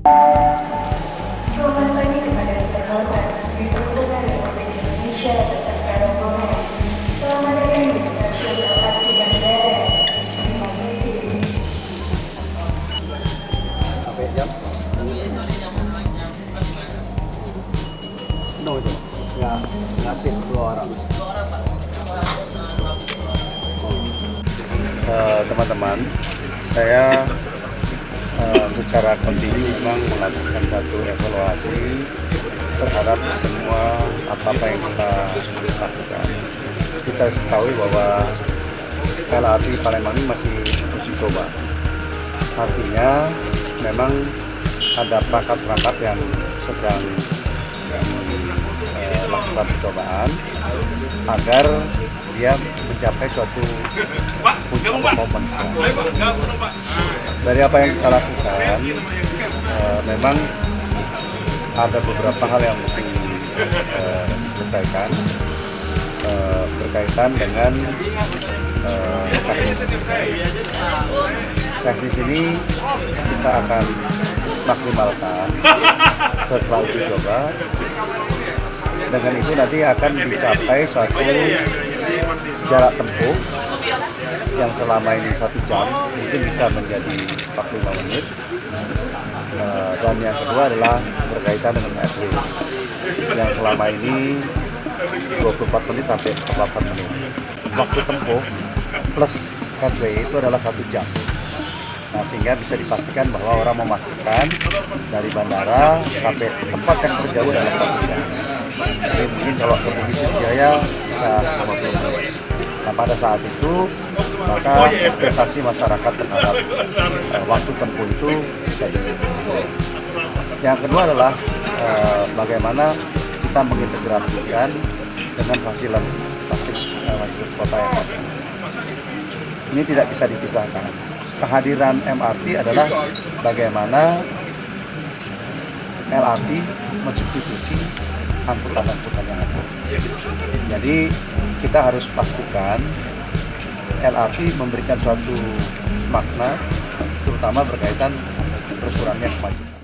Selamat pagi kepada yang terhormat Menteri Perhubungan Republik Indonesia beserta rombongan. Selamat datang di stasiun LRT Bandara. Terima kasih. Sampai jam? No itu ngasih 2 orang. Teman-teman, saya secara kontinu memang melakukan satu evaluasi terhadap semua apa-apa yang kita lakukan. Kita ketahui bahwa LRT Palembang ini masih uji coba. Artinya memang ada perangkat-perangkat yang sedang melakukan percobaan agar dia mencapai suatu performance. Dari apa yang kita lakukan, memang ada beberapa hal yang mesti diselesaikan berkaitan dengan teknis ini kita akan maksimalkan setelah uji coba. Dengan itu nanti akan dicapai suatu jarak tempuh yang selama ini 1 jam mungkin bisa menjadi 45 menit. Dan yang kedua adalah berkaitan dengan headway yang selama ini 24 menit sampai 48 menit. Waktu tempuh plus headway itu adalah 1 jam. Nah, sehingga bisa dipastikan bahwa orang memastikan dari bandara sampai tempat yang terjauh adalah 1 jam. Jadi mungkin kalau ke Bumi Jaya bisa 50 menit. Nah, pada saat itu maka ekspektasi masyarakat terhadap waktu tempuh itu bisa diukur. Yang kedua adalah bagaimana kita mengintegrasikan dengan fasilitas kota yang ada. Ini tidak bisa dipisahkan. Kehadiran MRT adalah bagaimana LRT mensubstitusi angkutan-angkutan yang ada. Jadi kita harus pastikan LRT memberikan suatu makna, terutama berkaitan berkurangnya kemacetan.